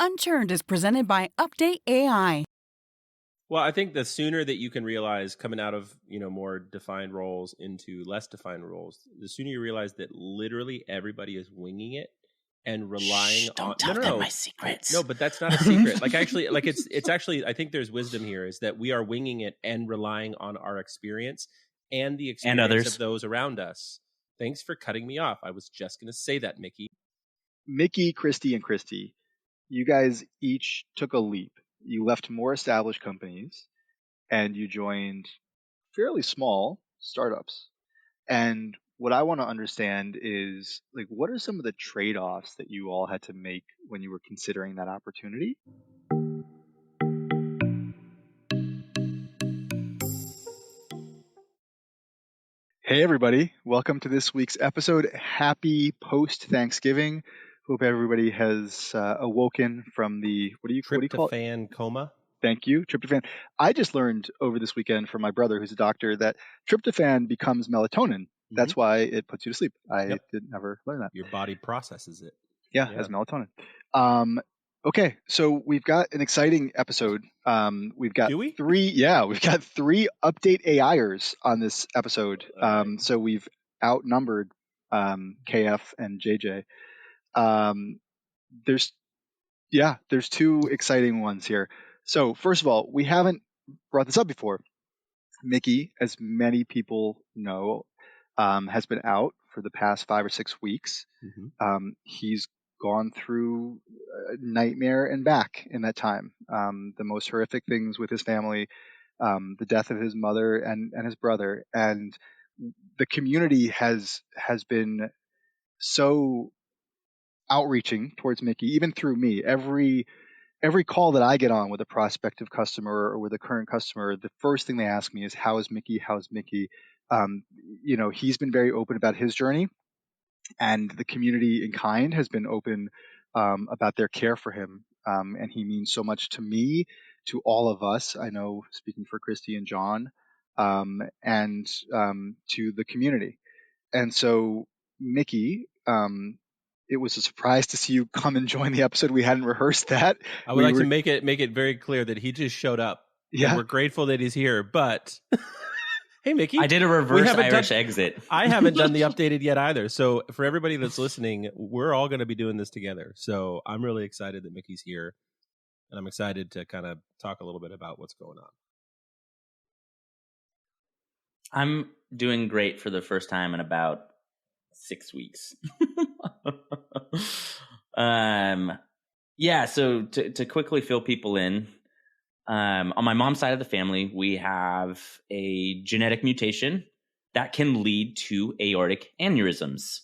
Unchurned is presented by UpdateAI. Well, I think the sooner that you can realize coming out of, more defined roles into less defined roles, the sooner you realize that literally everybody is winging it and relying don't on tell them my secrets. No, but that's not a secret. It's actually, I think there's wisdom here is that we are winging it and relying on our experience and the experience others. of those around us. Thanks for cutting me off. I was just going to say that, Mickey. Mickey, Kristie, and Kristie, you guys each took a leap. You left more established companies and you joined fairly small startups. And what I want to understand is, what are some of the trade-offs that you all had to make when you were considering that opportunity? Hey everybody, welcome to this week's episode. Happy post-Thanksgiving. Hope everybody has awoken from the, what do you call it? Tryptophan coma. Thank you, tryptophan. I just learned over this weekend from my brother, who's a doctor, that tryptophan becomes melatonin. That's why it puts you to sleep. I did never learn that. Your body processes it. Yeah, as melatonin. Okay, so we've got an exciting episode. We've got Do we? we've got 3 UpdateAIers on this episode. So we've outnumbered KF and JJ. There's 2 exciting ones here. So first of all, we haven't brought this up before. Mickey, as many people know, has been out for the past 5 or 6 weeks. He's gone through a nightmare and back in that time. The most horrific things with his family, the death of his mother and his brother. And the community has been so outreaching towards Mickey, even through me. Every call that I get on with a prospective customer or with a current customer, the first thing they ask me is, how is Mickey? How's Mickey? He's been very open about his journey, and the community in kind has been open about their care for him. And he means so much to me, to all of us. I know, speaking for Kristie and John, and to the community. And so, Mickey, it was a surprise to see you come and join the episode. We hadn't rehearsed that. I would like to make it very clear that he just showed up. Yeah, and we're grateful that he's here. But hey, Mickey, I did a reverse Irish exit. I haven't done the updated yet either. So for everybody that's listening, we're all going to be doing this together. So I'm really excited that Mickey's here, and I'm excited to kind of talk a little bit about what's going on. I'm doing great for the first time in about 6 weeks. So to quickly fill people in, on my mom's side of the family, we have a genetic mutation that can lead to aortic aneurysms.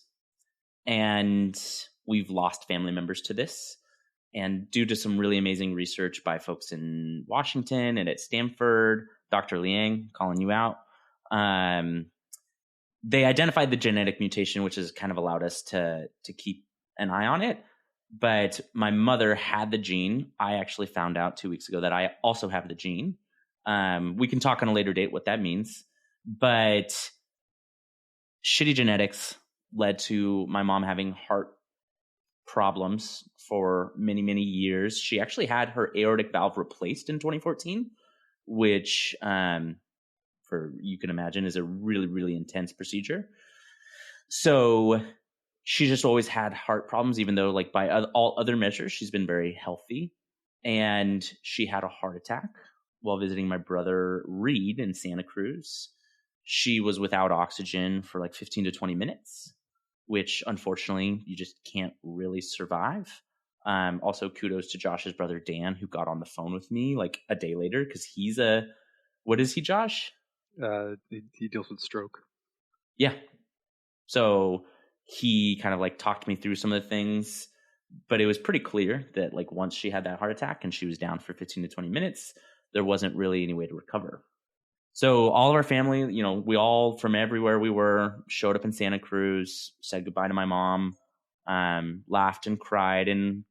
And we've lost family members to this. And due to some really amazing research by folks in Washington and at Stanford, Dr. Liang, calling you out, they identified the genetic mutation, which has kind of allowed us to keep an eye on it. But my mother had the gene. I actually found out 2 weeks ago that I also have the gene. We can talk on a later date what that means. But shitty genetics led to my mom having heart problems for many, many years. She actually had her aortic valve replaced in 2014, which you can imagine is a really, really intense procedure. So she just always had heart problems, even though by all other measures, she's been very healthy. And she had a heart attack while visiting my brother Reed in Santa Cruz. She was without oxygen for 15 to 20 minutes, which unfortunately you just can't really survive. Also kudos to Josh's brother Dan, who got on the phone with me a day later, because he's what is he, Josh? He deals with stroke. Yeah. So he kind of talked me through some of the things, but it was pretty clear that once she had that heart attack and she was down for 15 to 20 minutes, there wasn't really any way to recover. So all of our family, we all from everywhere we were showed up in Santa Cruz, said goodbye to my mom, laughed and cried and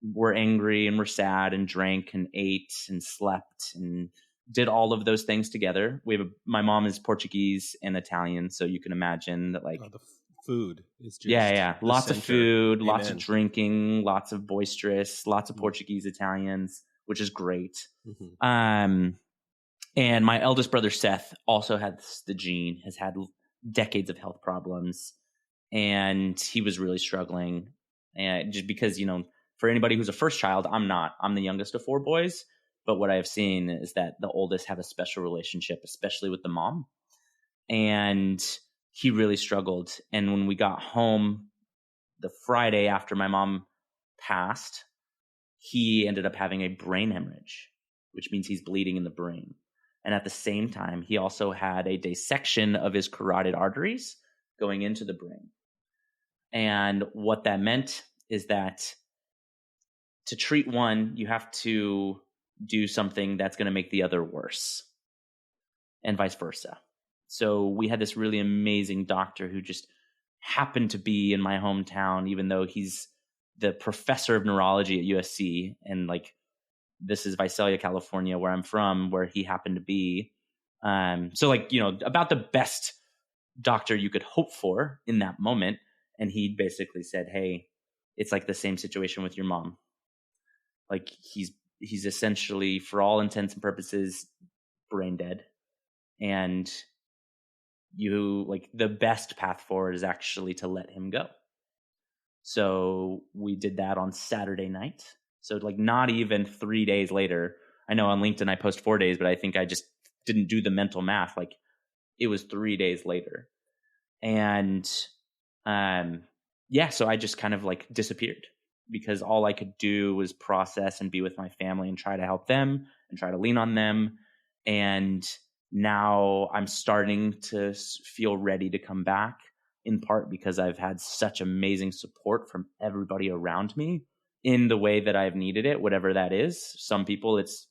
were angry and were sad and drank and ate and slept and did all of those things together. My mom is Portuguese and Italian, so you can imagine that the Food is just Yeah. the Lots of center. food, Amen. lots of drinking, lots of boisterous, lots of Portuguese, Italians, which is great. Mhm. And my eldest brother, Seth, also has the gene, has had decades of health problems. And he was really struggling. And just because, for anybody who's a first child, I'm not. I'm the youngest of 4 boys. But what I've seen is that the oldest have a special relationship, especially with the mom. And he really struggled. And when we got home the Friday after my mom passed, he ended up having a brain hemorrhage, which means he's bleeding in the brain. And at the same time, he also had a dissection of his carotid arteries going into the brain. And what that meant is that to treat one, you have to do something that's going to make the other worse, and vice versa. So we had this really amazing doctor who just happened to be in my hometown, even though he's the professor of neurology at USC. And this is Visalia, California, where I'm from, where he happened to be. So about the best doctor you could hope for in that moment. And he basically said, hey, it's like the same situation with your mom. He's essentially, for all intents and purposes, brain dead. And the best path forward is actually to let him go. So we did that on Saturday night. So not even 3 days later. I know on LinkedIn I post 4 days, but I think I just didn't do the mental math. It was 3 days later. And so I just kind of disappeared, because all I could do was process and be with my family and try to help them and try to lean on them. And now I'm starting to feel ready to come back, in part because I've had such amazing support from everybody around me in the way that I've needed it, whatever that is. Some people it's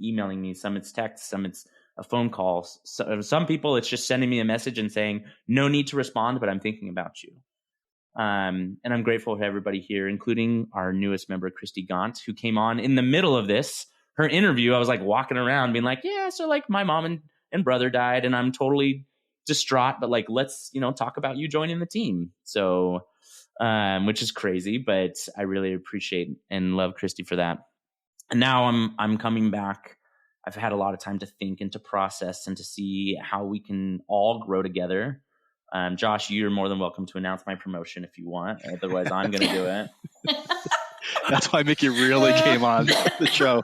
emailing me, some it's text, some it's a phone call. Some people it's just sending me a message and saying, no need to respond, but I'm thinking about you. And I'm grateful for everybody here, including our newest member, Kristie Gaunt, who came on in the middle of her interview. I was walking around being so my mom and brother died and I'm totally distraught, but let's, talk about you joining the team. So, which is crazy, but I really appreciate and love Kristie for that. And now I'm coming back. I've had a lot of time to think and to process and to see how we can all grow together. Josh, you're more than welcome to announce my promotion if you want. Otherwise, I'm going to do it. That's why Mickey really came on the show.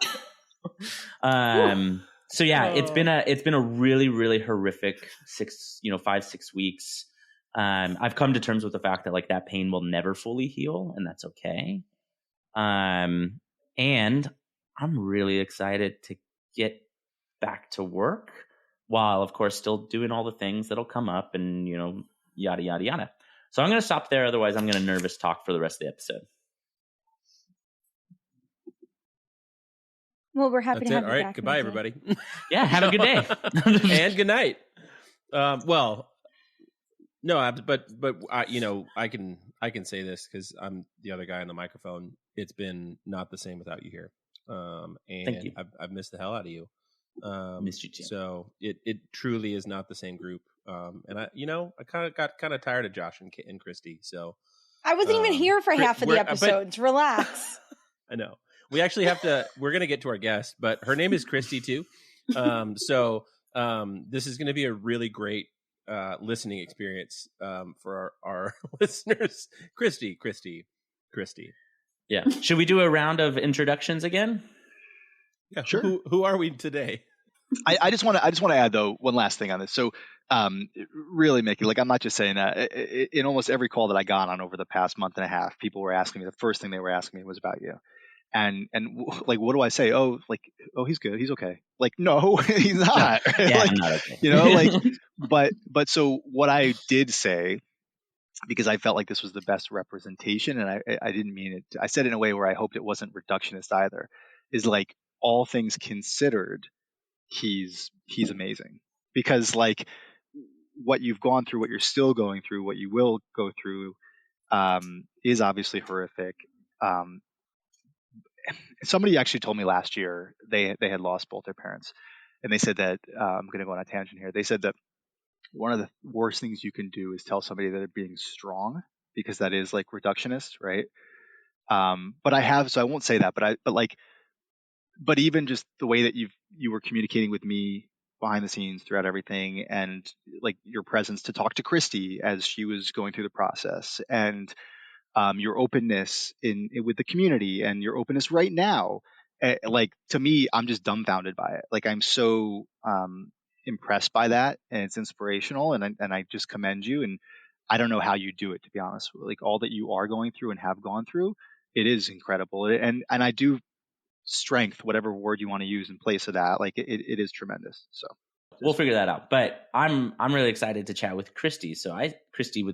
So yeah, it's been a really, really horrific 5-6 weeks. I've come to terms with the fact that that pain will never fully heal, and that's okay. And I'm really excited to get back to work, while of course still doing all the things that'll come up and yada yada yada. So I'm going to stop there, otherwise I'm going to nervous talk for the rest of the episode. Well, we're happy That's to have it. you All right, back. goodbye, Mickey. everybody. Yeah, have a good day. And good night. Well, no, but I can say this because I'm the other guy on the microphone. It's been not the same without you here. And Thank you. I've missed the hell out of you. Missed you too. So it truly is not the same group. And I got kind of tired of Josh and Kristie. So I wasn't even here for half of the episodes. Relax. I know. We actually we're going to get to our guest, but her name is Kristie too. So this is going to be a really great listening experience for our listeners. Kristie. Yeah. Should we do a round of introductions again? Yeah. Sure. Who are we today? I just want to add though one last thing on this. So really, Mickey, I'm not just saying that. In almost every call that I got on over the past month and a half, people were asking me, the first thing they were asking me was about you. And what do I say? Oh, he's good. He's okay. No, he's not. Yeah, I'm not okay. But so what I did say, because I felt like this was the best representation, and I didn't mean it. I said it in a way where I hoped it wasn't reductionist either. Is all things considered, he's amazing, because what you've gone through, what you're still going through, what you will go through, is obviously horrific. Somebody actually told me last year they had lost both their parents, and they said that I'm going to go on a tangent here. They said that one of the worst things you can do is tell somebody that they're being strong, because that is like reductionist, right? But I have, so I won't say that, but even just the way that you were communicating with me behind the scenes throughout everything, and like your presence to talk to Kristie as she was going through the process, and your openness with the community, and your openness right now, like to me, I'm just dumbfounded by it. Like I'm so impressed by that, and it's inspirational, and I just commend you. And I don't know how you do it, to be honest. Like all that you are going through and have gone through, it is incredible. And I do strength, whatever word you want to use in place of that, like it is tremendous. So we'll figure that out. But I'm really excited to chat with Kristie. So Kristie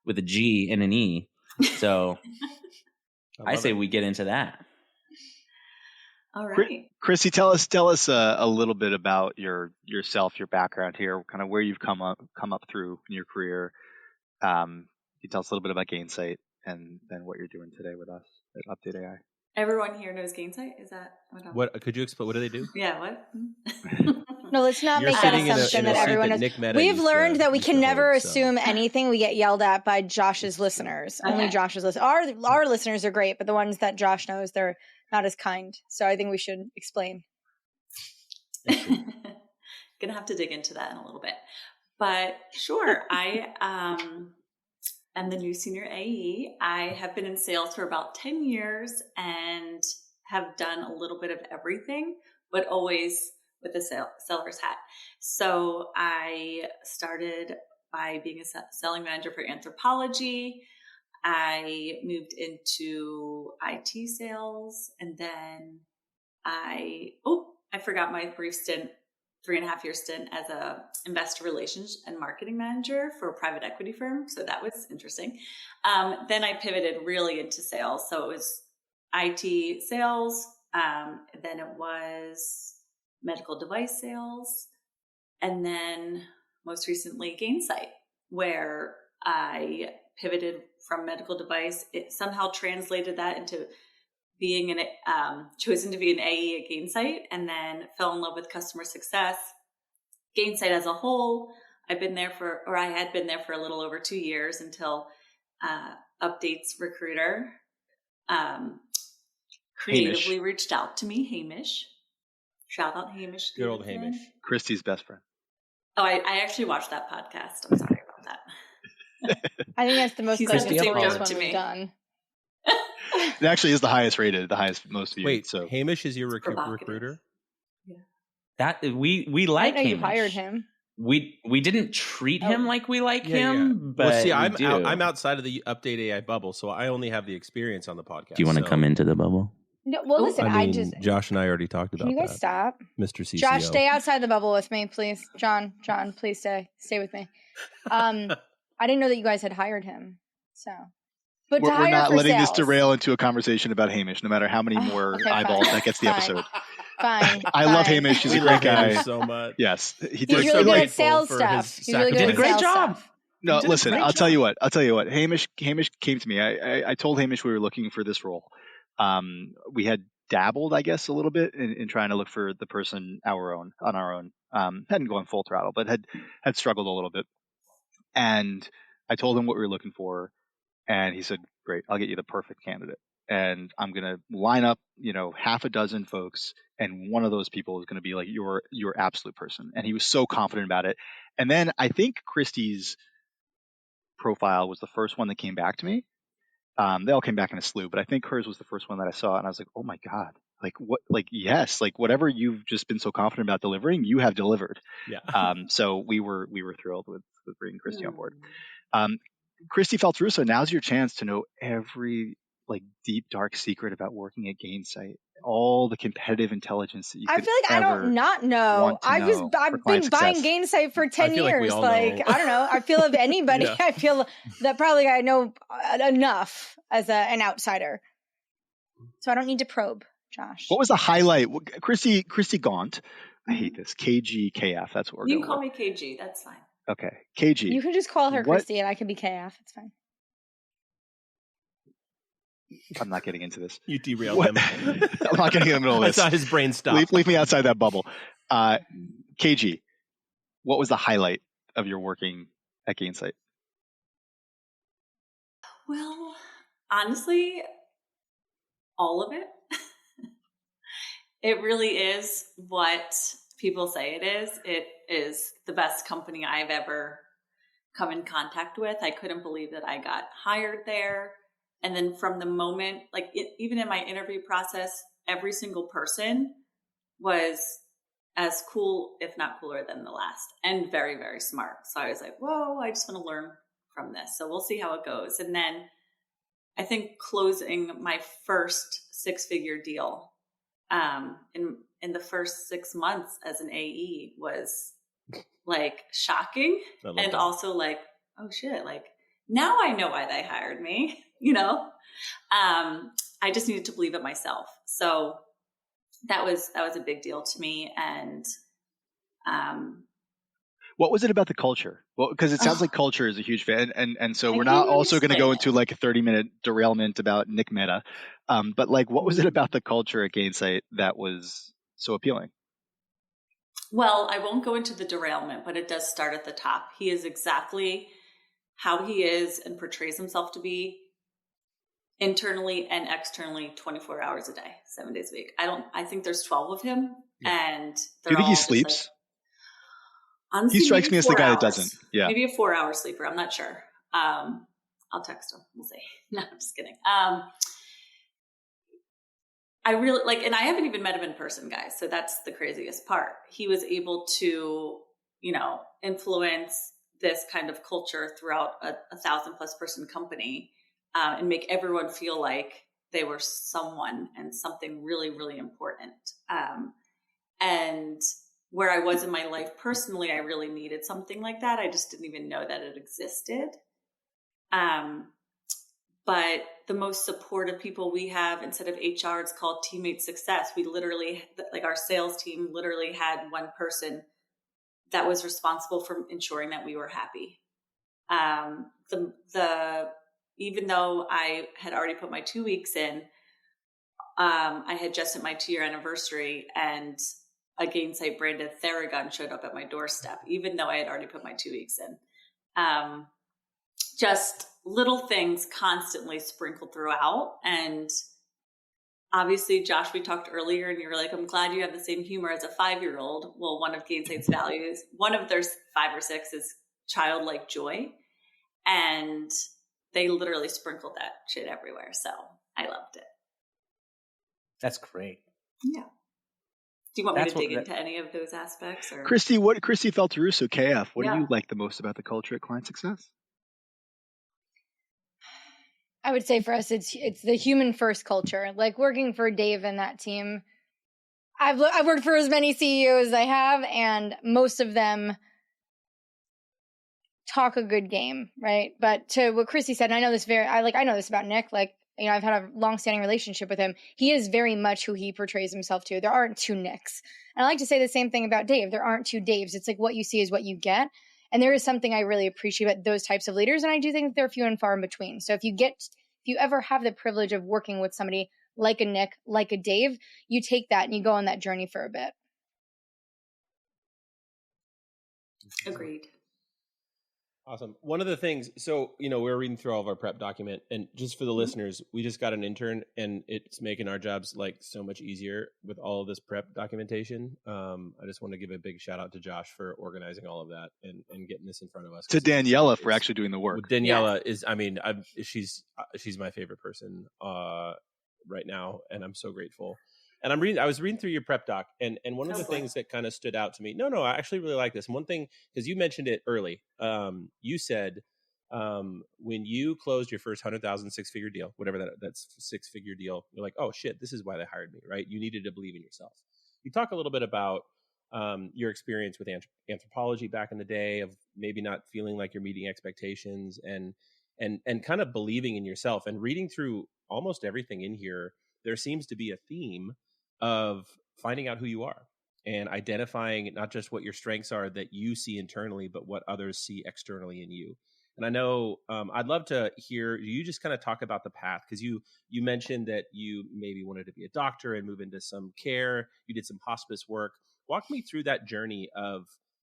with a G and an E. So I say we get into that. All right. Kristie, tell us a little bit about yourself, your background here, kind of where you've come up through in your career. Can you tell us a little bit about Gainsight and then what you're doing today with us at UpdateAI? Everyone here knows Gainsight? Is that what? Could you explain? What do they do? Yeah, what? No, let's not make that assumption that everyone knows. We've learned that we can never assume anything. We get yelled at by Josh's listeners. Okay. Only Josh's listeners. Our listeners are great, but the ones that Josh knows, they're not as kind. So I think we should explain. Gonna have to dig into that in a little bit. But sure, I am the new senior AE. I have been in sales for about 10 years and have done a little bit of everything, but always with a seller's hat. So I started by being a selling manager for anthropology. I moved into IT sales, and then I forgot my brief stint, 3.5-year stint as a investor relations and marketing manager for a private equity firm. So that was interesting. Then I pivoted really into sales. So it was IT sales. Then it was medical device sales. And then most recently Gainsight, where I pivoted from medical device. It somehow translated that into being chosen to be an AE at Gainsight, and then fell in love with customer success. Gainsight as a whole, I had been there for a little over 2 years until Update's recruiter creatively reached out to me, Hamish. Shout out Hamish. Good old Hamish. Kristie's best friend. Oh, I actually watched that podcast. I'm sorry about that. I think that's the most joke one we've done. It actually is the highest rated, most viewed. Wait, so Hamish is your recruiter? Yeah. That we like Hamish. You hired him. We didn't treat him like we like him, but well, see, I'm outside of the UpdateAI bubble, so I only have the experience on the podcast. Do you want to come into the bubble? No, well, listen, Josh and I already talked about that. Can you guys stop? Mr. CCO. Josh, stay outside the bubble with me, please. John, please stay with me. I didn't know that you guys had hired him, so. But we're not letting this derail into a conversation about Hamish, no matter how many more eyeballs that gets the episode. Fine. I love Hamish. He's a great guy. So much. Yes, he's really good at sales stuff. He did a great job. No, listen. I'll tell you what. Hamish came to me. I told Hamish we were looking for this role. We had dabbled, I guess, a little bit in trying to look for the person on our own. Hadn't gone full throttle, but had struggled a little bit. And I told him what we were looking for. And he said, great, I'll get you the perfect candidate. And I'm going to line up, half a dozen folks. And one of those people is going to be like your absolute person. And he was so confident about it. And then I think Kristie's profile was the first one that came back to me. They all came back in a slew, but I think hers was the first one that I saw. And I was like, oh my God, yes, whatever you've just been so confident about delivering, you have delivered. Yeah. So we were thrilled with bringing Kristie on board. Kristie Feltruso, now's your chance to know every deep, dark secret about working at Gainsight. All the competitive intelligence that you I feel like I don't not know. I've been buying Gainsight for 10 years. I don't know. I feel if anybody, yeah. I feel that probably I know enough as an outsider. So I don't need to probe, Josh. What was the highlight? Kristie Gaunt. I hate this. KGKF. That's what we're going to You can call me KG. That's fine. Okay. KG. You can just call her Kristie and I can be KF. It's fine. I'm not getting into this. You derailed him. I'm not getting in the middle of this. I saw his brain stop. Leave me outside that bubble. KG, what was the highlight of your working at Gainsight? Well, honestly, all of it. It really is what people say it is. It is the best company I've ever come in contact with. I couldn't believe that I got hired there. And then from the moment, even in my interview process, every single person was as cool, if not cooler than the last, and very, very smart. So I was like, whoa, I just want to learn from this. So we'll see how it goes. And then I think closing my first 6-figure deal in the first 6 months as an AE was like shocking, and also like, oh shit, like now I know why they hired me, I just needed to believe it myself. So that was a big deal to me. And what was it about the culture? Well, because it sounds like culture is a huge fan, and so we're not also going to go into like a 30-minute derailment about Nick Mehta, but like, what was it about the culture at Gainsight that was so appealing? Well, I won't go into the derailment, but it does start at the top. He is exactly how he is and portrays himself to be internally and externally 24 hours a day, 7 days a week. I think there's 12 of him, and do you think he sleeps? Honestly, he strikes me as the guy that doesn't. Yeah. Maybe a 4-hour sleeper. I'm not sure. I'll text him. We'll see. No, I'm just kidding. I really and I haven't even met him in person, guys. So that's the craziest part. He was able to, influence this kind of culture throughout a 1,000+ person company, and make everyone feel like they were someone and something really, really important. And where I was in my life personally, I really needed something like that. I just didn't even know that it existed. But the most supportive people we have, instead of HR, it's called teammate success. We literally, our sales team literally had one person that was responsible for ensuring that we were happy. Even though I had already put my 2 weeks in, I had just hit my 2-year anniversary, and a Gainsight branded Theragun showed up at my doorstep, even though I had already put my 2 weeks in. Just little things constantly sprinkled throughout. And obviously, Josh, we talked earlier and you were like, I'm glad you have the same humor as a 5-year-old. Well, one of Gainsight's values, one of their 5 or 6 is childlike joy. And they literally sprinkled that shit everywhere. So I loved it. That's great. Yeah. Do you want me to dig into any of those aspects? Or? Kristie Felteruso, KF, what do you like the most about the culture at ClientSuccess? I would say for us, it's the human first culture. Like working for Dave and that team, I've worked for as many CEOs as I have, and most of them talk a good game, right? But to what Kristie said, and I know this about Nick. I've had a long-standing relationship with him. He is very much who he portrays himself to. There aren't 2 Nicks. And I like to say the same thing about Dave. There aren't 2 Daves. It's like what you see is what you get. And there is something I really appreciate about those types of leaders. And I do think they're few and far in between. So if you ever have the privilege of working with somebody like a Nick, like a Dave, you take that and you go on that journey for a bit. Agreed. Awesome. One of the things, so, we're reading through all of our prep document, and just for the listeners, we just got an intern, and it's making our jobs so much easier with all of this prep documentation. I just want to give a big shout out to Josh for organizing all of that and getting this in front of us. To Daniela for actually doing the work. Daniela is, she's my favorite person right now, and I'm so grateful. And I was reading through your prep doc, and one of the things that kind of stood out to me. No, I actually really like this. And one thing, because you mentioned it early, you said when you closed your first 100,000 6-figure deal, whatever that's 6-figure deal, you're like, oh shit, this is why they hired me, right? You needed to believe in yourself. You talk a little bit about your experience with anthropology back in the day, of maybe not feeling like you're meeting expectations, and kind of believing in yourself. And reading through almost everything in here, there seems to be a theme of finding out who you are and identifying not just what your strengths are that you see internally, but what others see externally in you. And I know I'd love to hear you just kind of talk about the path, because you mentioned that you maybe wanted to be a doctor and move into some care. You did some hospice work. Walk me through that journey of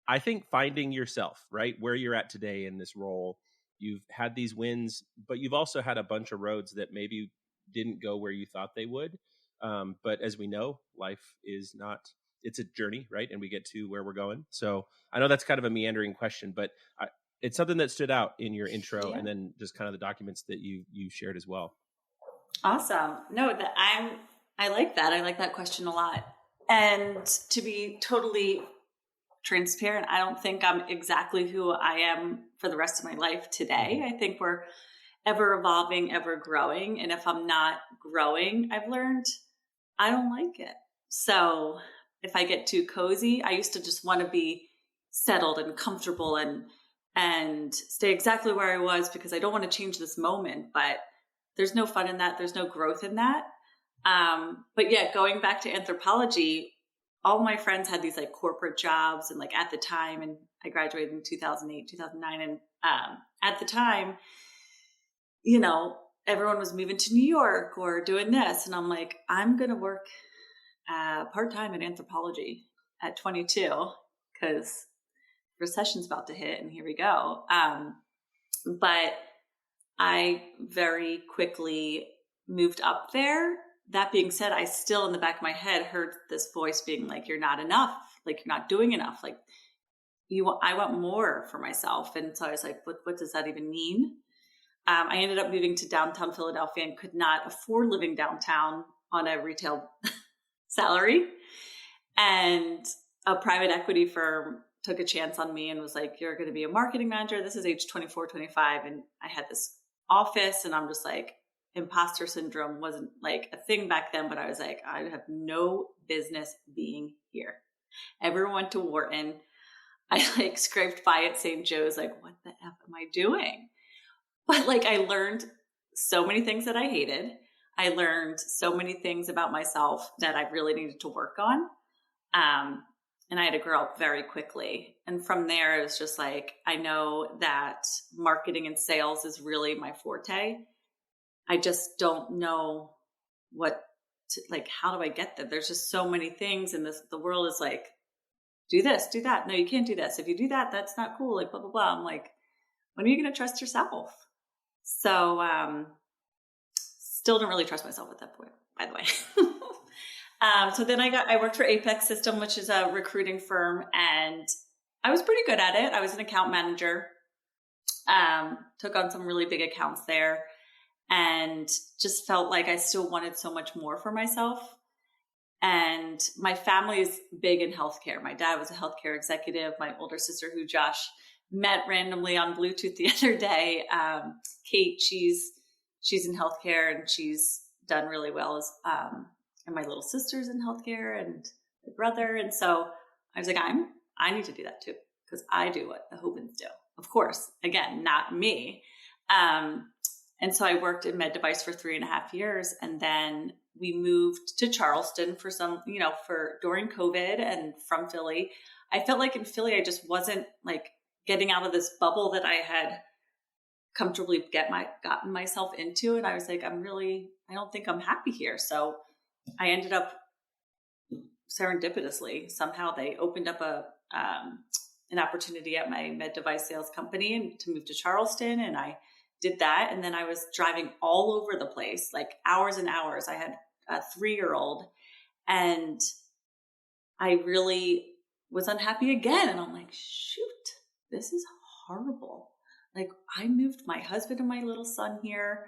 I think finding yourself, right, where you're at today in this role, you've had these wins, but you've also had a bunch of roads that maybe didn't go where you thought they would. But as we know, life is not, it's a journey, right? And we get to where we're going. So I know that's kind of a meandering question, but it's something that stood out in your intro and then just kind of the documents that you shared as well. Awesome. No, I like that. I like that question a lot. And to be totally transparent, I don't think I'm exactly who I am for the rest of my life today. I think we're ever evolving, ever growing. And if I'm not growing, I've learned I don't like it. So if I get too cozy, I used to just want to be settled and comfortable and stay exactly where I was because I don't want to change this moment. But there's no fun in that. There's no growth in that. But yeah, going back to anthropology, all my friends had these like corporate jobs and like at the time, and I graduated in 2008, 2009. And at the time, you know, everyone was moving to New York or doing this. And I'm like, I'm going to work part-time in anthropology at 22 because recession's about to hit and here we go. But I very quickly moved up there. That being said, I still in the back of my head heard this voice being like, you're not enough. Like you're not doing enough. Like I want more for myself. And so I was like, what does that even mean? I ended up moving to downtown Philadelphia and could not afford living downtown on a retail salary. And a private equity firm took a chance on me and was like, you're going to be a marketing manager. This is age 24, 25. And I had this office and I'm just like, imposter syndrome wasn't like a thing back then, but I was like, I have no business being here. Everyone went to Wharton. I like scraped by at St. Joe's, like, what the F am I doing? But like, I learned so many things that I hated. I learned so many things about myself that I really needed to work on. And I had to grow up very quickly. And from there, it was just like, I know that marketing and sales is really my forte. I just don't know how do I get there? There's just so many things in this. The world is like, do this, do that. No, you can't do this. If you do that, that's not cool. Like blah, blah, blah. I'm like, when are you going to trust yourself? So, still don't really trust myself at that point, by the way. So then I worked for Apex System, which is a recruiting firm, and I was pretty good at it. I was an account manager, took on some really big accounts there, and just felt like I still wanted so much more for myself. And my family is big in healthcare. My dad was a healthcare executive. My older sister, who Josh met randomly on Bluetooth the other day, Kate, she's in healthcare and she's done really well as, and my little sister's in healthcare and my brother. And so I was like, I need to do that too, because I do what the Hoopins do. Of course, again, not me. And so I worked in med device for 3.5 years. And then we moved to Charleston for during COVID and from Philly. I felt like in Philly, I just wasn't like getting out of this bubble that I had comfortably gotten myself into. And I was like, I don't think I'm happy here. So I ended up serendipitously, somehow they opened up an opportunity at my med device sales company and to move to Charleston. And I did that. And then I was driving all over the place, like hours and hours. I had a 3-year-old and I really was unhappy again. And I'm like, shoot, this is horrible. Like I moved my husband and my little son here.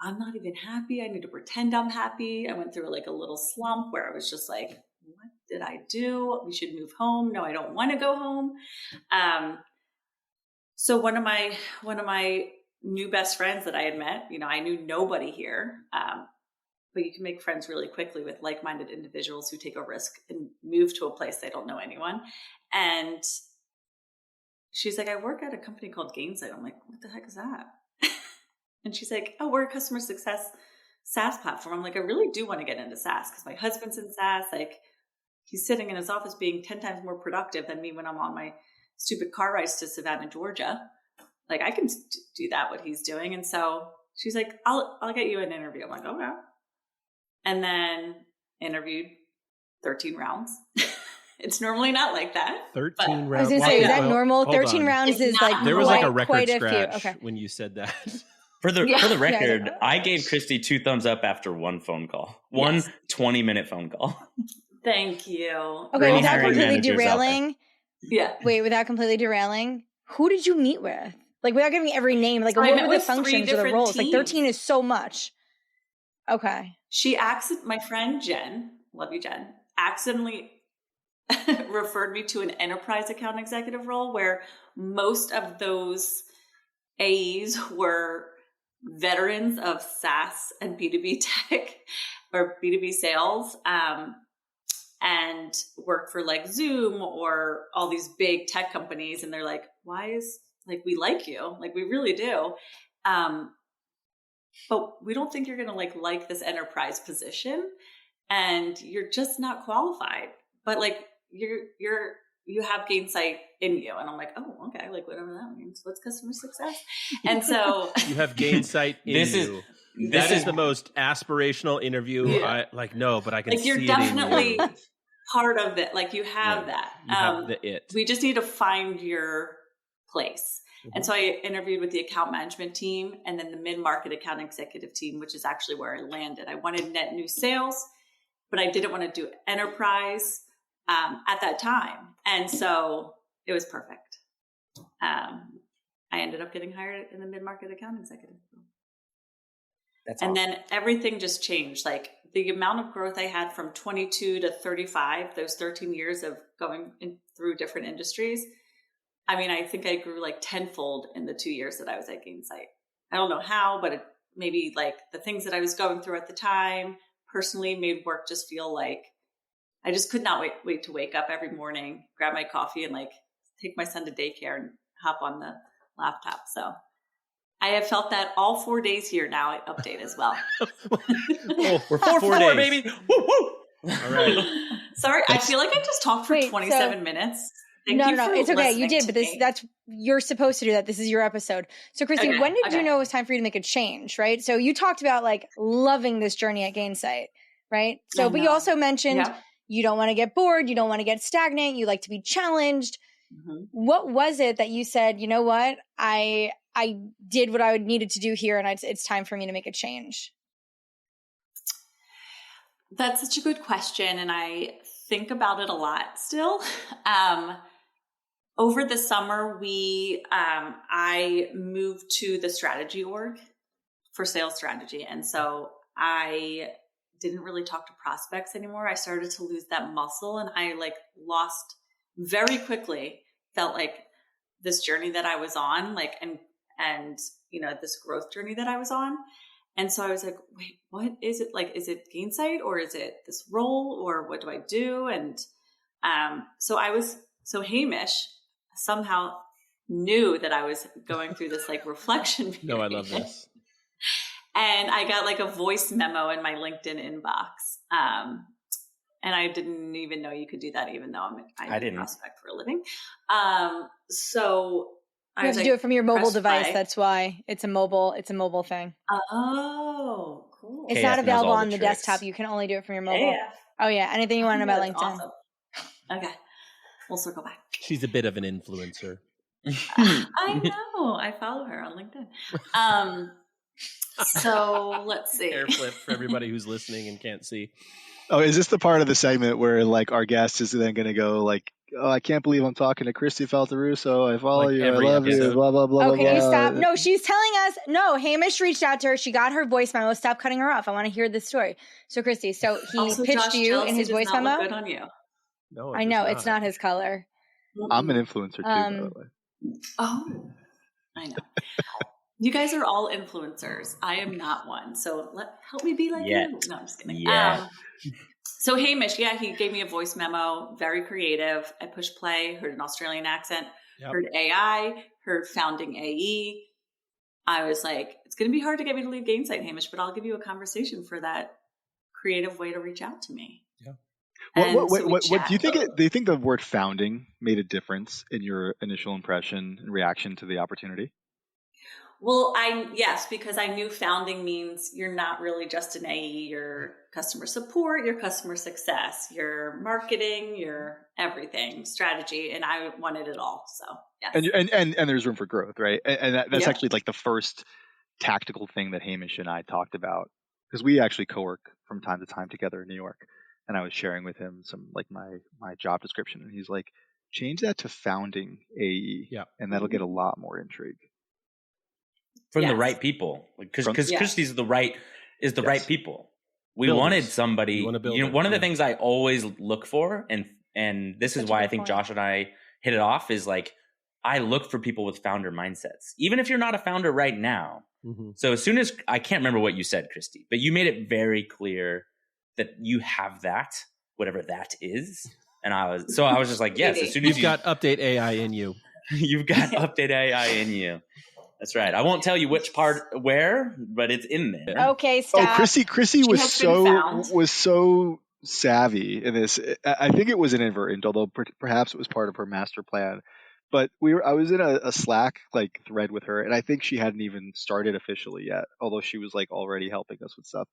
I'm not even happy. I need to pretend I'm happy. I went through like a little slump where I was just like, what did I do? We should move home. No, I don't want to go home. So one of my new best friends that I had met, I knew nobody here. But you can make friends really quickly with like-minded individuals who take a risk and move to a place they don't know anyone. And she's like, I work at a company called Gainsight. I'm like, what the heck is that? And she's like, oh, we're a customer success SaaS platform. I'm like, I really do want to get into SaaS because my husband's in SaaS. Like he's sitting in his office being 10 times more productive than me when I'm on my stupid car rides to Savannah, Georgia. Like I can do that, what he's doing. And so she's like, I'll get you an interview. I'm like, okay. And then interviewed 13 rounds It's normally not like that. 13 rounds. I was going to say, is that normal? 13 rounds is like there was like a record quite scratch when you said that. For the record, I gave Kristie 2 thumbs up after one phone call. One 20-minute phone call. Thank you. Okay, without completely derailing. Yeah. Wait, without completely derailing, who did you meet with? Like, without giving every name, like, what were the functions or the roles? Teams. Like, 13 is so much. Okay. My friend Jen, love you, Jen, accidentally referred me to an enterprise account executive role where most of those AEs were veterans of SaaS and B2B tech or B2B sales, and worked for like Zoom or all these big tech companies. And they're like, we like you. Like, we really do. But we don't think you're going to like this enterprise position, and you're just not qualified. But like, you have Gainsight in you. And I'm like, oh, okay. Like, whatever that means. What's customer success? And so you have Gainsight in you. That is the most aspirational interview. Yeah. No, but I can see you're it definitely in you. Part of it. Like, you have that. You have the it. We just need to find your place. Mm-hmm. And so I interviewed with the account management team and then the mid-market account executive team, which is actually where I landed. I wanted net new sales, but I didn't want to do enterprise at that time. And so it was perfect. I ended up getting hired in the mid-market account executive. That's and awesome. Then everything just changed. Like, the amount of growth I had from 22 to 35, those 13 years of going through different industries. I mean, I think I grew like tenfold in the 2 years that I was at Gainsight. I don't know how, but maybe like the things that I was going through at the time personally made work just feel like I just could not wait to wake up every morning, grab my coffee, and like take my son to daycare and hop on the laptop. So I have felt that all 4 days here now at Update as well. We're 4 baby. Woo, woo. All right. Sorry, I feel like I just talked for 27 minutes. No, it's okay. You did, but you're supposed to do that. This is your episode. So, Kristie, when did you know it was time for you to make a change, right? So you talked about like loving this journey at Gainsight, right? So, but you also mentioned you don't want to get bored. You don't want to get stagnant. You like to be challenged. Mm-hmm. What was it that you said, you know what, I did what I needed to do here, and it's time for me to make a change? That's such a good question, and I think about it a lot still. Over the summer, I moved to the strategy org for sales strategy, and so I didn't really talk to prospects anymore. I started to lose that muscle, and I lost very quickly. Felt like this journey that I was on, and this growth journey that I was on. And so I was like, wait, what is it? Like, is it Gainsight, or is it this role, or what do I do? And so Hamish somehow knew that I was going through this reflection period. No, I love this. And I got a voice memo in my LinkedIn inbox. And I didn't even know you could do that, even though I didn't prospect for a living. So you have to do it from your mobile device. That's why it's a mobile thing. Oh, cool. It's not available on the desktop. You can only do it from your mobile. Yeah. Oh yeah. Anything you want to know about LinkedIn. Awesome. Okay. We'll circle back. She's a bit of an influencer. I know. I follow her on LinkedIn. So let's see. Air flip for everybody who's listening and can't see. Oh, is this the part of the segment where our guest is then going to go oh, I can't believe I'm talking to Kristie Faltarusso. I follow you. I love you. Blah, blah, blah, okay, blah, you stop. No, she's telling us. No, Hamish reached out to her. She got her voice memo. Stop cutting her off. I want to hear this story. So, Kristie, he also, pitched Josh you Chelsea in his voice memo. Good on you. No, I know. It's not his color. I'm an influencer too, by the way. Oh, I know. You guys are all influencers. I am not one. So help me be like you. No, I'm just kidding. Yeah. So Hamish, he gave me a voice memo, very creative. I pushed play, heard an Australian accent, heard AI, heard founding AE. I was like, it's going to be hard to get me to leave Gainsight, Hamish, but I'll give you a conversation for that creative way to reach out to me. Yeah. What do you think? Do you think the word founding made a difference in your initial impression and reaction to the opportunity? Well, yes, because I knew founding means you're not really just an AE, you're customer support, your customer success, your marketing, your everything, strategy, and I wanted it all. So yes. And there's room for growth, right? And that's actually like the first tactical thing that Hamish and I talked about, because we actually co-work from time to time together in New York, and I was sharing with him some like my job description, and he's like, change that to founding AE, and that'll get a lot more intrigue. From the right people, because Kristie's the right people. We Builders. wanted somebody. One of the things I always look for, and this is why I think Josh and I hit it off, is like I look for people with founder mindsets, even if you're not a founder right now. Mm-hmm. So as soon as I can't remember what you said, Kristie, but you made it very clear that you have that, whatever that is, and I was just like, yes. As soon as you've got UpdateAI in you, you've got UpdateAI in you. That's right. I won't tell you which part where, but it's in there. Okay, stop. Oh, Kristie was so savvy in this. I think it was inadvertent, although perhaps it was part of her master plan. But I was in a Slack like thread with her, and I think she hadn't even started officially yet, although she was like already helping us with stuff.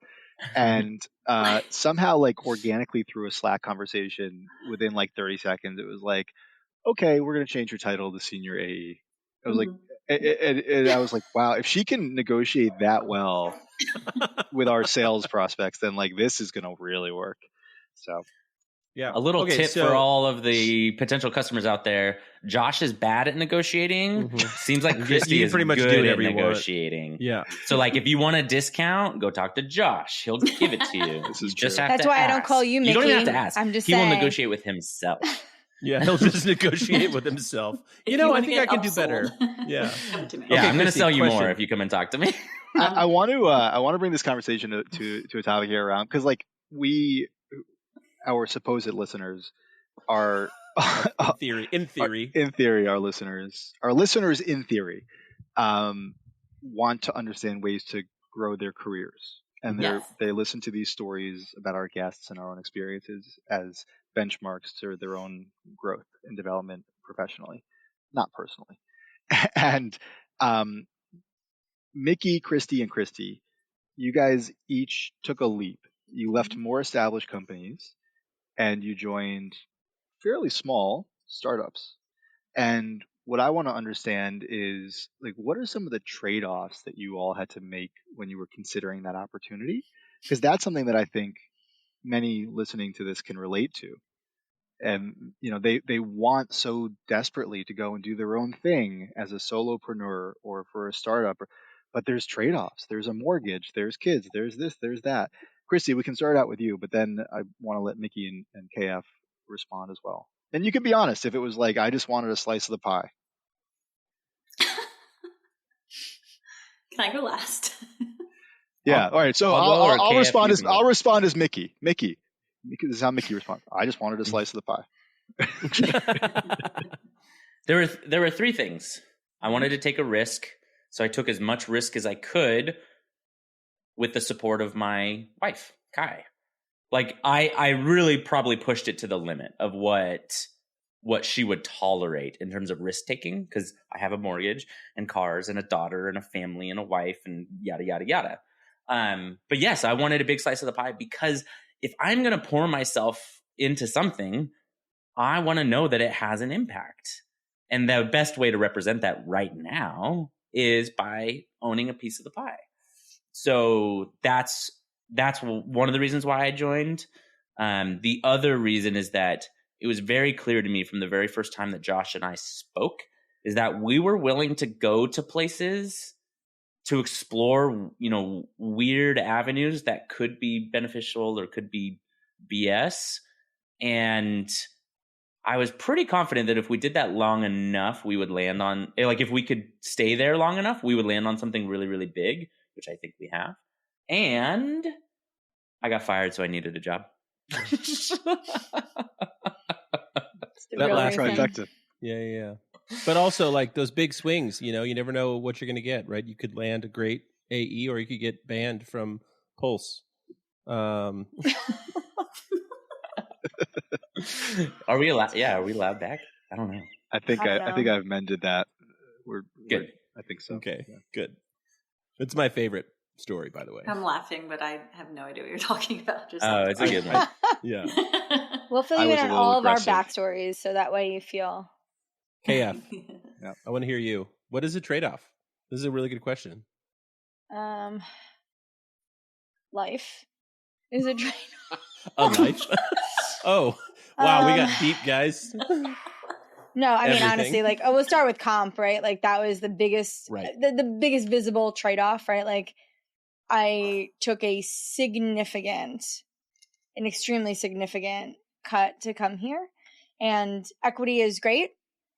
And somehow, like organically through a Slack conversation, within like 30 seconds, it was like, okay, we're gonna change your title to senior AE. I was like. And I was like, wow, if she can negotiate that well with our sales prospects, then like this is going to really work. So, a little tip for all of the potential customers out there. Josh is bad at negotiating. Mm-hmm. Seems like Kristie is pretty much good at negotiating. Yeah. So like if you want a discount, go talk to Josh. He'll give it to you. That's why I don't call you Mickey. You don't even have to ask. I'm just saying. He will negotiate with himself. Yeah, he'll just negotiate with himself. I think I can do better. Yeah. I'm going to sell you more if you come and talk to me. I want to bring this conversation to a topic here around, because like our supposed listeners are in theory, our listeners in theory want to understand ways to grow their careers, and they listen to these stories about our guests and our own experiences as benchmarks to their own growth and development professionally, not personally. And Mickey, Kristie, and Kristie, you guys each took a leap. You left more established companies and you joined fairly small startups. And what I want to understand is, like, what are some of the trade-offs that you all had to make when you were considering that opportunity? Because that's something that I think many listening to this can relate to. And they want so desperately to go and do their own thing as a solopreneur or for a startup, but there's trade-offs. There's a mortgage, there's kids, there's this, there's that. Kristie, we can start out with you, but then I want to let Mickey and KF respond as well. And you can be honest if it was like, I just wanted a slice of the pie. Can I go last? Yeah. All right. So I'll respond as Mickey. Mickey. This is how Mickey responds. I just wanted a slice of the pie. There were three things. I wanted to take a risk, so I took as much risk as I could with the support of my wife, Kai. Like I really probably pushed it to the limit of what she would tolerate in terms of risk taking, because I have a mortgage and cars and a daughter and a family and a wife and yada yada yada. But yes, I wanted a big slice of the pie, because if I'm going to pour myself into something, I want to know that it has an impact. And the best way to represent that right now is by owning a piece of the pie. So that's one of the reasons why I joined. The other reason is that it was very clear to me from the very first time that Josh and I spoke is that we were willing to go to places to explore, weird avenues that could be beneficial or could be BS. And I was pretty confident that if we did that long enough, we would land on, like, if we could stay there long enough, we would land on something really, really big, which I think we have. And I got fired, so I needed a job. That last trifecta. Yeah. But also, like, those big swings, you never know what you're going to get, right? You could land a great AE, or you could get banned from Pulse. Are we allowed? Yeah, are we allowed back? I don't know. I think I've mended that. We're good. I think so. Okay, yeah. good. It's my favorite story, by the way. I'm laughing, but I have no idea what you're talking about. Just it's a good one. Yeah. We'll fill you in on all of our backstories, so that way you feel. KF, I want to hear you. What is a trade-off? This is a really good question. Life is a trade-off. A life? Oh, wow, we got deep, guys. No, I mean, honestly, like, we'll start with comp, right? Like, that was the biggest, the biggest visible trade-off, right? Like, I took an extremely significant cut to come here, and equity is great.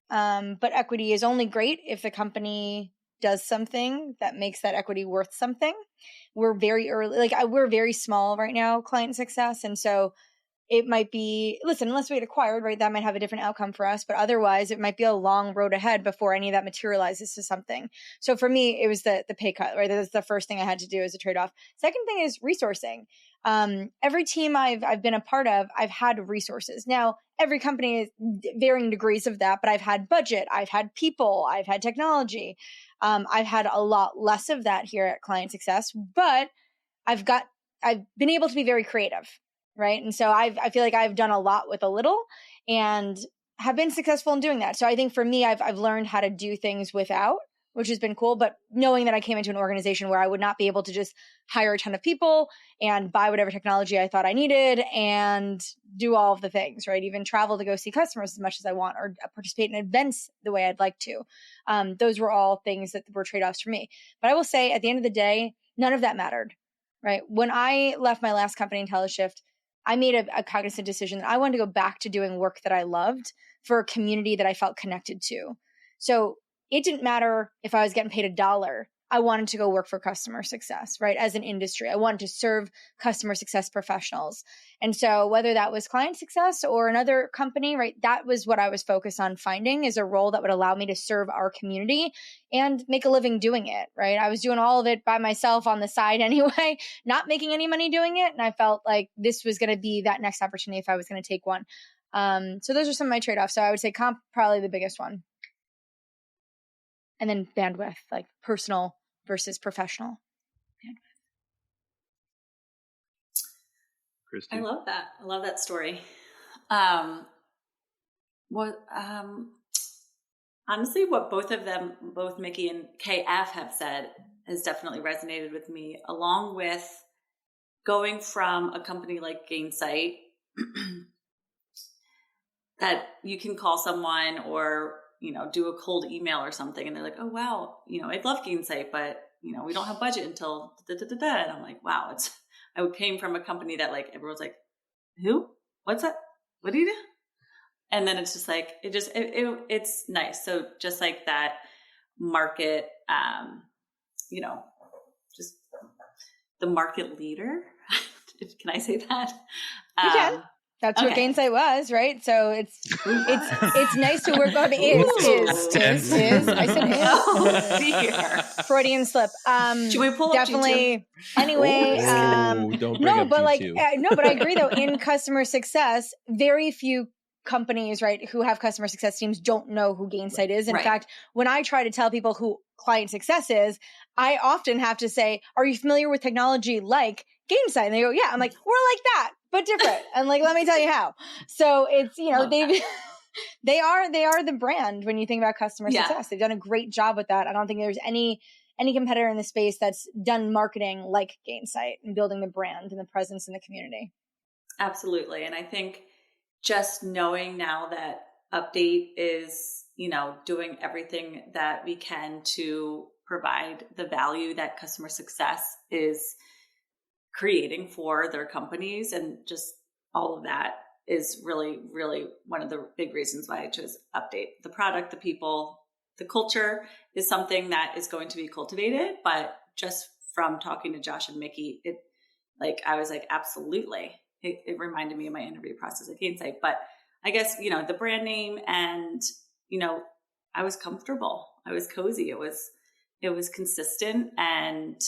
But equity is only great if the company does something that makes that equity worth something. We're very early, like, we're very small right now, ClientSuccess. And so it might be, listen, unless we get acquired, right, that might have a different outcome for us. But otherwise, it might be a long road ahead before any of that materializes to something. So for me, it was the pay cut, right? That's the first thing I had to do as a trade-off. Second thing is resourcing. Every team I've been a part of, I've had resources. Now, every company is varying degrees of that, but I've had budget, I've had people, I've had technology. I've had a lot less of that here at ClientSuccess, but I've been able to be very creative, right? And so I feel like I've done a lot with a little and have been successful in doing that. So I think for me, I've learned how to do things without, which has been cool. But knowing that I came into an organization where I would not be able to just hire a ton of people and buy whatever technology I thought I needed and do all of the things, right? Even travel to go see customers as much as I want or participate in events the way I'd like to. Those were all things that were trade-offs for me. But I will say at the end of the day, none of that mattered, right? When I left my last company, IntelliShift, I made a cognizant decision that I wanted to go back to doing work that I loved for a community that I felt connected to. So it didn't matter if I was getting paid $1. I wanted to go work for customer success, right? As an industry, I wanted to serve customer success professionals. And so whether that was ClientSuccess or another company, right? That was what I was focused on finding, is a role that would allow me to serve our community and make a living doing it, right? I was doing all of it by myself on the side anyway, not making any money doing it. And I felt like this was going to be that next opportunity if I was going to take one. So those are some of my trade-offs. So I would say comp, probably the biggest one. And then bandwidth, like personal versus professional bandwidth. Kristie? I love that. I love that story. Honestly, what both Mickey and KF have said has definitely resonated with me, along with going from a company like Gainsight that you can call someone or do a cold email or something. And they're like, oh, wow, I'd love Gainsight, but, we don't have budget until da-da-da-da. And I'm like, wow, I came from a company that like, everyone's like, who? What's that? What do you do? And then it's just like, it's nice. So just like that market, just the market leader. Can I say that? You can. That's what Gainsight was, right? So it's nice to work on is. I said is. Oh, dear. Freudian slip. Should we pull definitely, up G2? Anyway, don't bring up G2. But I agree though, in customer success, very few companies, right, who have customer success teams don't know who Gainsight is. In fact, when I try to tell people who ClientSuccess is, I often have to say, are you familiar with technology like Gainsight? And they go, yeah. I'm like, we're like that, but different. And like, let me tell you how. So it's, they are the brand when you think about customer success. They've done a great job with that. I don't think there's any competitor in the space that's done marketing like Gainsight and building the brand and the presence in the community. Absolutely. And I think just knowing now that Update is, doing everything that we can to provide the value that customer success is creating for their companies, and just all of that is really, really one of the big reasons why I chose Update. The product, the people, the culture is something that is going to be cultivated, but just from talking to Josh and Mickey, I was like, absolutely. It reminded me of my interview process at Gainsight, but I guess, the brand name and, I was comfortable. I was cozy. It was consistent. And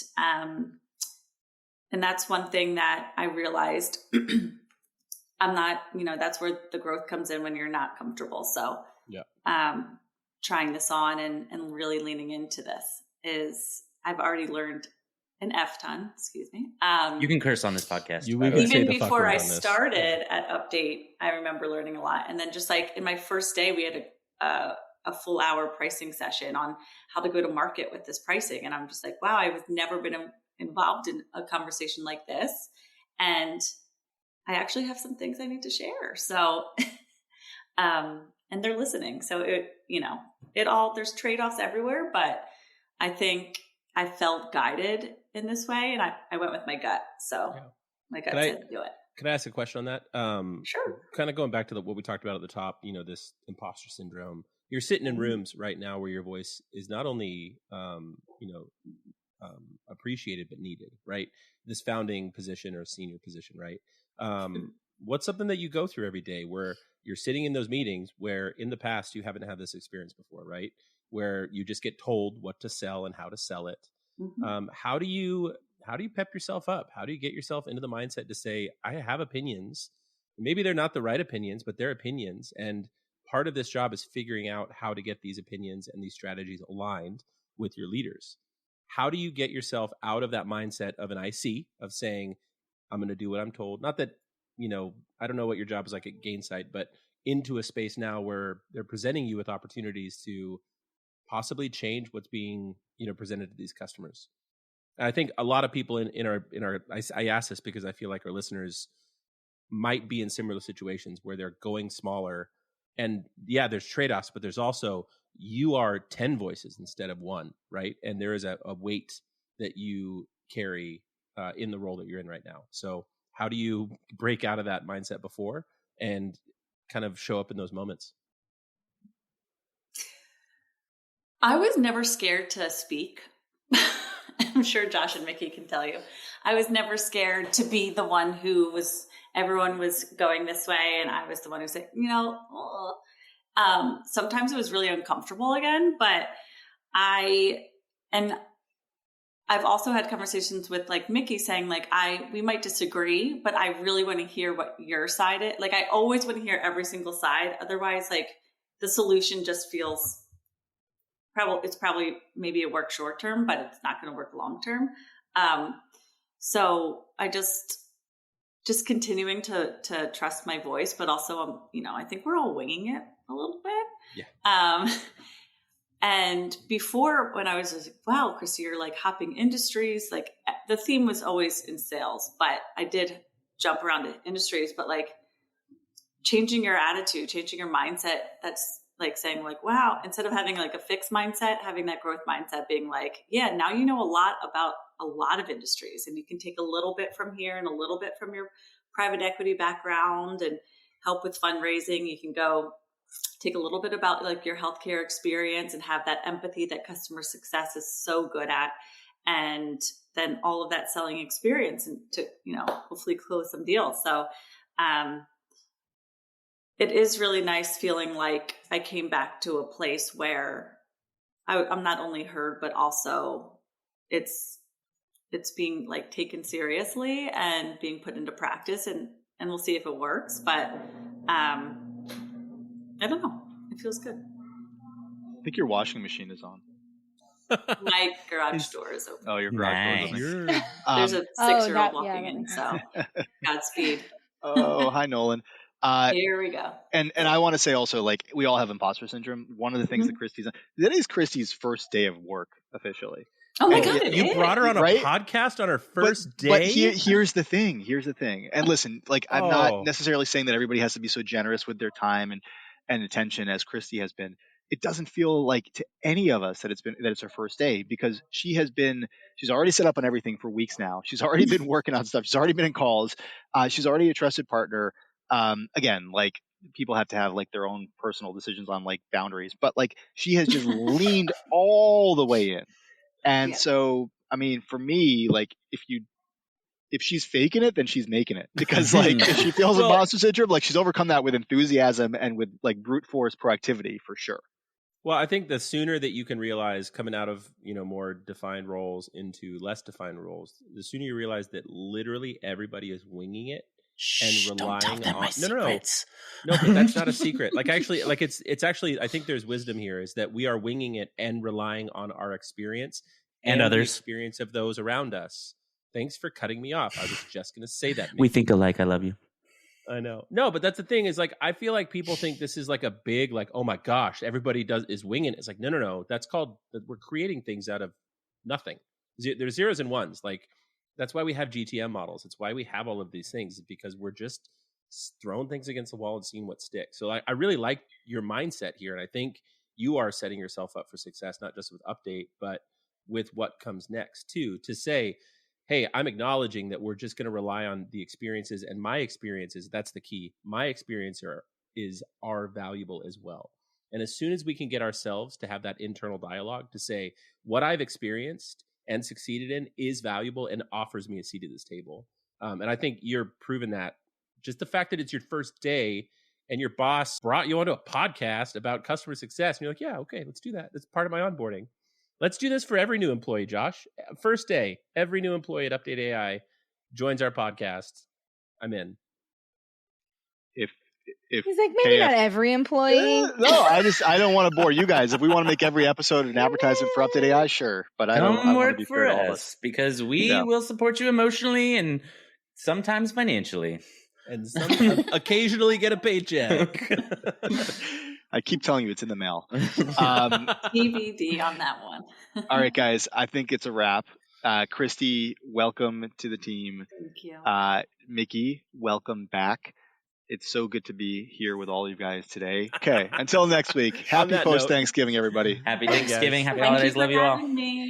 that's one thing that I realized I'm not, that's where the growth comes in when you're not comfortable. So, trying this on and really leaning into this is I've already learned an F ton, excuse me. You can curse on this podcast. Even before I started at Update, I remember learning a lot. And then just like in my first day, we had a full hour pricing session on how to go to market with this pricing. And I'm just like, wow, I've never been involved in a conversation like this. And I actually have some things I need to share. So, and they're listening. So there's trade-offs everywhere, but I think I felt guided in this way, and I went with my gut. So my gut said do it. Can I ask a question on that? Sure. Kind of going back to what we talked about at the top, this imposter syndrome. You're sitting in rooms right now where your voice is not only, appreciated, but needed, right? This founding position or senior position, right? What's something that you go through every day where you're sitting in those meetings where in the past you haven't had this experience before, right? Where you just get told what to sell and how to sell it. Mm-hmm. How do you pep yourself up? How do you get yourself into the mindset to say, I have opinions? Maybe they're not the right opinions, but they're opinions. And part of this job is figuring out how to get these opinions and these strategies aligned with your leaders. How do you get yourself out of that mindset of an IC of saying, I'm going to do what I'm told? Not that, I don't know what your job is like at Gainsight, but into a space now where they're presenting you with opportunities to possibly change what's being, presented to these customers. And I think a lot of people in our I ask this because I feel like our listeners might be in similar situations where they're going smaller, and there's trade-offs, but there's also, you are 10 voices instead of one, right? And there is a weight that you carry in the role that you're in right now. So how do you break out of that mindset before and kind of show up in those moments? I was never scared to speak. I'm sure Josh and Mickey can tell you. I was never scared to be the one who everyone was going this way, and I was the one who said, sometimes it was really uncomfortable again, but I've also had conversations with like Mickey saying like, we might disagree, but I really want to hear what your side is. Like, I always want to hear every single side. Otherwise, like, the solution just feels maybe it works short term, but it's not going to work long term. So I just continuing to trust my voice, but also, I think we're all winging it a little bit. Yeah. And before, when I was like, wow, Kristie, you're like hopping industries, like the theme was always in sales, but I did jump around to industries, but like changing your attitude, changing your mindset, that's like saying like, wow, instead of having like a fixed mindset, having that growth mindset, being like, yeah, now you know a lot about a lot of industries, and you can take a little bit from here and a little bit from your private equity background and help with fundraising. You can go take a little bit about like your healthcare experience and have that empathy that customer success is so good at. And then all of that selling experience and to, hopefully close some deals. So, it is really nice feeling like I came back to a place where I'm not only heard, but also it's being like taken seriously and being put into practice, and we'll see if it works. But I don't know. It feels good. I think your washing machine is on. My garage door is open. Oh, your garage door is open. There's a 6-year-old walking in, so Godspeed. Oh, hi, Nolan. Here we go. And I want to say also, like, we all have imposter syndrome. One of the things that Kristie's, that is Kristie's first day of work officially. Oh my God! You brought her on a podcast on her first day. But here's the thing. And listen, like, I'm not necessarily saying that everybody has to be so generous with their time and attention as Kristie has been. It doesn't feel like to any of us that it's her first day, because she's already set up on everything for weeks now. She's already been working on stuff. She's already been in calls. She's already a trusted partner. Again, like, people have to have like their own personal decisions on like boundaries, but like she has just leaned all the way in. And so, I mean, for me, like, if she's faking it, then she's making it, because like if she feels imposter syndrome, like, she's overcome that with enthusiasm and with like brute force proactivity for sure. Well, I think the sooner that you can realize, coming out of, more defined roles into less defined roles, the sooner you realize that literally everybody is winging it and relying don't tell them on my secrets. No, but that's not a secret. Like actually, like it's actually, I think there's wisdom here is that we are winging it and relying on our experience and others, the experience of those around us. Thanks for cutting me off. I was just going to say that. We think alike. I love you. I know. No, but that's the thing is like, I feel like people think this is like a big, like, oh my gosh, everybody is winging it. It's like, no. That's called, we're creating things out of nothing. There's zeros and ones. Like, that's why we have GTM models. It's why we have all of these things, because we're just throwing things against the wall and seeing what sticks. So I really like your mindset here. And I think you are setting yourself up for success, not just with Update, but with what comes next too, to say, hey, I'm acknowledging that we're just going to rely on the experiences, and my experiences, that's the key. My experience are valuable as well. And as soon as we can get ourselves to have that internal dialogue to say, what I've experienced and succeeded in is valuable and offers me a seat at this table. And I think you're proving that. Just the fact that it's your first day and your boss brought you onto a podcast about customer success, and you're like, yeah, okay, let's do that. That's part of my onboarding. Let's do this for every new employee, Josh. First day, every new employee at UpdateAI joins our podcast. I'm in. If he's like, maybe not every employee. No, I don't want to bore you guys. If we want to make every episode an advertisement for UpdateAI, sure. But I don't want to be fair to all of us, because we will support you emotionally and sometimes financially, and occasionally get a paycheck. I keep telling you it's in the mail. TBD on that one. All right, guys. I think it's a wrap. Kristie, welcome to the team. Thank you. Mickey, welcome back. It's so good to be here with all you guys today. Okay, until next week. Happy post-Thanksgiving, everybody. Happy Thanksgiving. Happy holidays. Love you all. Me.